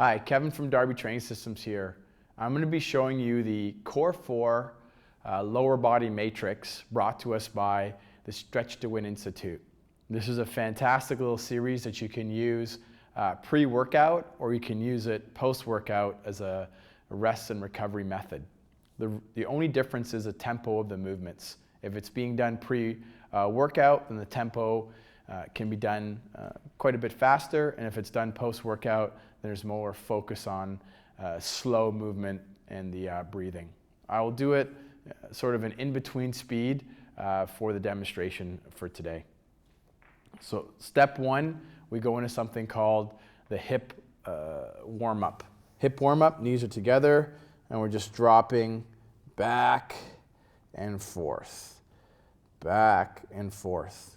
Hi, Kevin from Darby Training Systems here. I'm going to be showing you the Core 4 lower body matrix brought to us by the Stretch to Win Institute. This is a fantastic little series that you can use pre-workout, or you can use it post-workout as a rest and recovery method. The only difference is the tempo of the movements. If it's being done pre-workout, then the tempo can be done quite a bit faster, and if it's done post-workout, there's more focus on slow movement and the breathing. I will do it sort of an in-between speed for the demonstration for today. So step one, we go into something called the hip warm-up. Hip warm-up, knees are together, and we're just dropping back and forth, back and forth.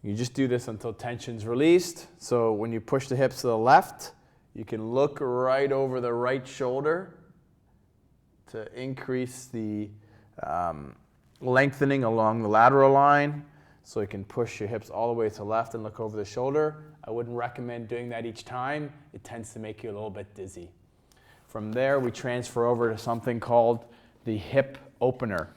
You just do this until tension's released. So when you push the hips to the left, you can look right over the right shoulder to increase the lengthening along the lateral line. So you can push your hips all the way to the left and look over the shoulder. I wouldn't recommend doing that each time. It tends to make you a little bit dizzy. From there, we transfer over to something called the hip opener.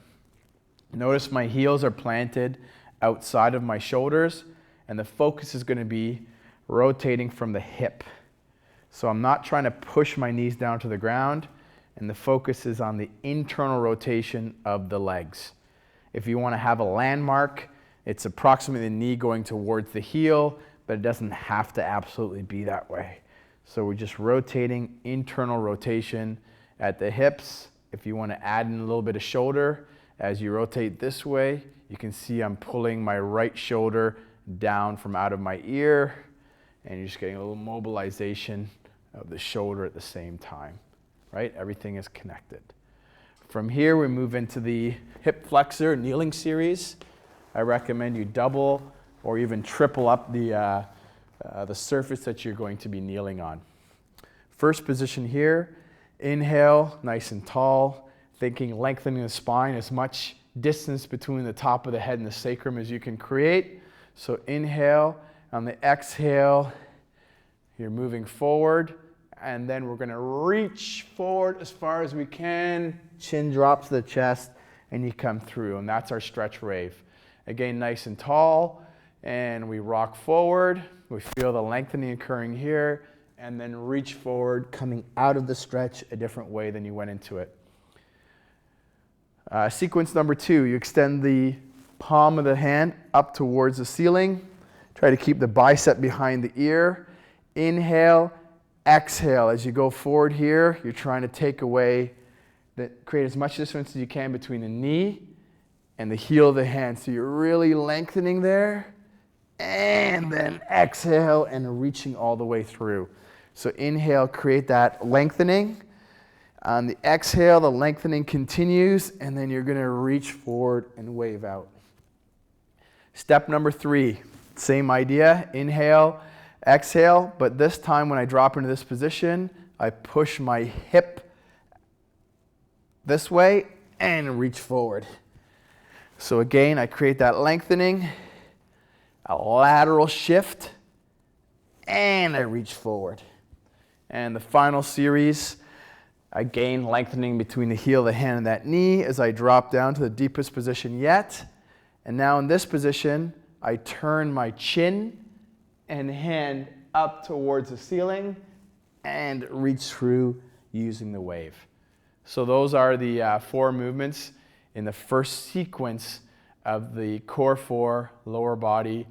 Notice my heels are planted outside of my shoulders, and the focus is going to be rotating from the hip. So I'm not trying to push my knees down to the ground, and the focus is on the internal rotation of the legs. If you want to have a landmark, it's approximately the knee going towards the heel, but it doesn't have to absolutely be that way. So we're just rotating internal rotation at the hips. If you want to add in a little bit of shoulder, as you rotate this way, you can see I'm pulling my right shoulder down from out of my ear, and you're just getting a little mobilization of the shoulder at the same time, right? Everything is connected. From here, we move into the hip flexor kneeling series. I recommend you double or even triple up the surface that you're going to be kneeling on. First position here, inhale, nice and tall, thinking lengthening the spine, as much distance between the top of the head and the sacrum as you can create. So inhale, on the exhale, you're moving forward, and then we're going to reach forward as far as we can, chin drops to the chest, and you come through, and that's our stretch wave. Again, nice and tall, and we rock forward. We feel the lengthening occurring here, and then reach forward, coming out of the stretch a different way than you went into it. Sequence number 2, you extend the palm of the hand up towards the ceiling. Try to keep the bicep behind the ear. Inhale, exhale. As you go forward here, you're trying to take away, create as much distance as you can between the knee and the heel of the hand. So you're really lengthening there. And then exhale and reaching all the way through. So inhale, create that lengthening. On the exhale, the lengthening continues, and then you're going to reach forward and wave out. Step number 3, same idea. Inhale, exhale, but this time when I drop into this position, I push my hip this way and reach forward. So again, I create that lengthening, a lateral shift, and I reach forward. And the final series, again, lengthening between the heel, the hand, and that knee as I drop down to the deepest position yet. And now in this position, I turn my chin and hand up towards the ceiling and reach through using the wave. So those are the 4 movements in the first sequence of the Core 4 lower body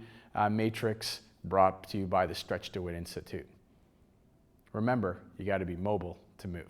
matrix brought to you by the Stretch to Win Institute. Remember, you got to be mobile to move.